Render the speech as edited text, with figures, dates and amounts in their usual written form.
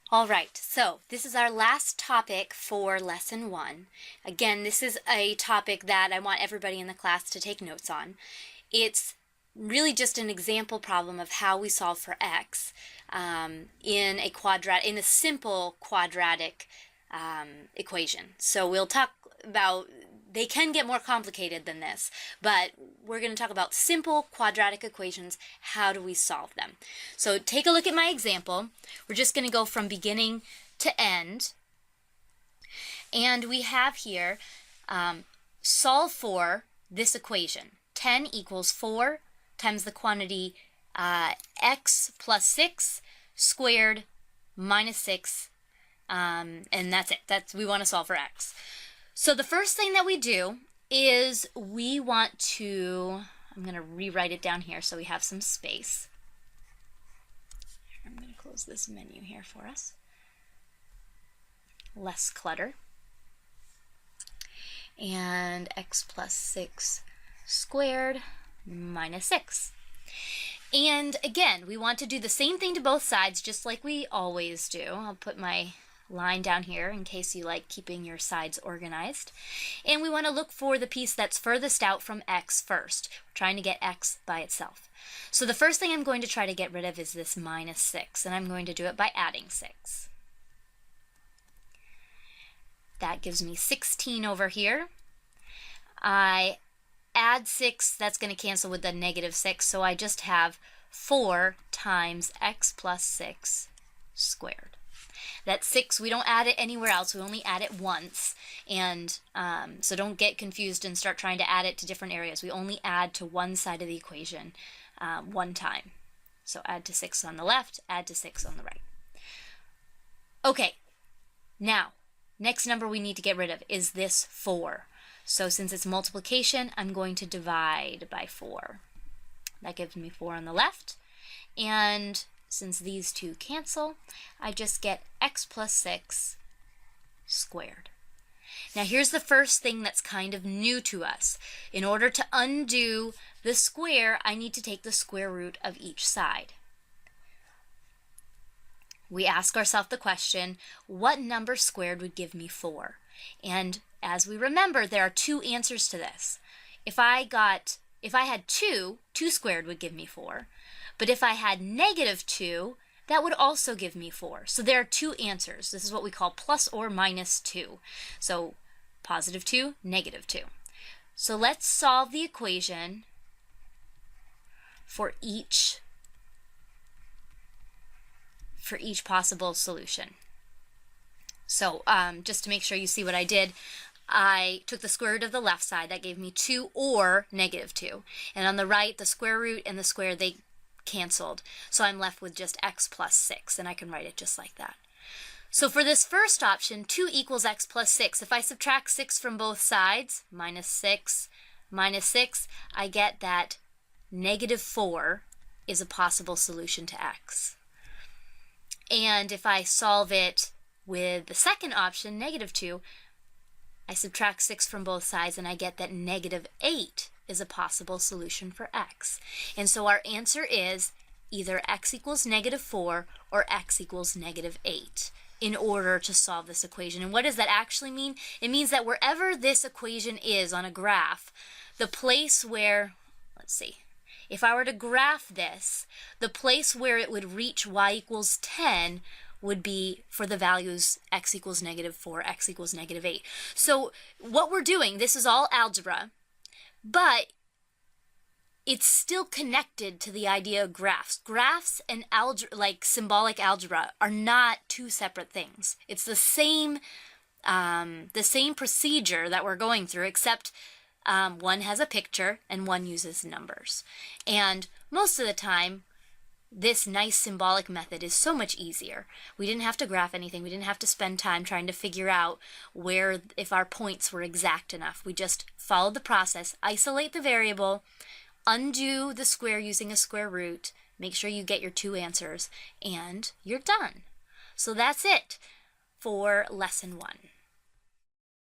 All right, so this is our last topic for lesson 1. Again, this is a topic that I want everybody in the class to take notes on. It's really just an example problem of how we solve for x in a simple quadratic equation. So we'll talk about, they can get more complicated than this, but we're going to talk about simple quadratic equations. How do we solve them? So take a look at my example. We're just going to go from beginning to end. And we have here, solve for this equation. 10 equals 4 times the quantity x plus 6 squared minus 6, and that's it. We want to solve for x. So the first thing that we do is we want to, I'm going to rewrite it down here so we have some space. I'm going to close this menu here for us. Less clutter. And x plus 6 squared minus 6. And again, we want to do the same thing to both sides just like we always do. I'll put my line down here in case you like keeping your sides organized. And we want to look for the piece that's furthest out from x first. We're trying to get x by itself. So the first thing I'm going to try to get rid of is this minus 6, and I'm going to do it by adding 6. That gives me 16 over here. I add 6, that's going to cancel with the negative 6, so I just have 4 times x plus 6 squared. That 6, we don't add it anywhere else, we only add it once, and so don't get confused and start trying to add it to different areas. We only add to one side of the equation one time. So add to 6 on the left, add to 6 on the right. Okay, now, next number we need to get rid of is this 4. So since it's multiplication, I'm going to divide by 4. That gives me 4 on the left, and since these two cancel, I just get x plus 6 squared. Now here's the first thing that's kind of new to us. In order to undo the square, I need to take the square root of each side. We ask ourselves the question, what number squared would give me 4? And as we remember, there are two answers to this. If I had 2, 2 squared would give me 4. But if I had negative 2, that would also give me 4. So there are two answers. This is what we call plus or minus 2. So positive 2, negative 2. So let's solve the equation for each possible solution. So just to make sure you see what I did, I took the square root of the left side. That gave me 2 or negative 2. And on the right, the square root and the square, they canceled. So I'm left with just x plus 6, and I can write it just like that. So for this first option, 2 equals x plus 6. If I subtract 6 from both sides, minus 6, I get that negative 4 is a possible solution to x. And if I solve it with the second option, negative 2, I subtract 6 from both sides, and I get that negative 8 is a possible solution for x. And so our answer is either x equals negative 4 or x equals negative 8 in order to solve this equation. And what does that actually mean? It means that wherever this equation is on a graph, the place where, let's see, if I were to graph this, the place where it would reach y equals 10 would be for the values x equals negative 4, x equals negative 8. So what we're doing, this is all algebra, but it's still connected to the idea of graphs. Graphs and symbolic algebra are not two separate things. It's the same procedure that we're going through, except one has a picture and one uses numbers. And most of the time, this nice symbolic method is so much easier. We didn't have to graph anything. We didn't have to spend time trying to figure out if our points were exact enough. We just followed the process, isolate the variable, undo the square using a square root, make sure you get your two answers, and you're done. So that's it for lesson 1.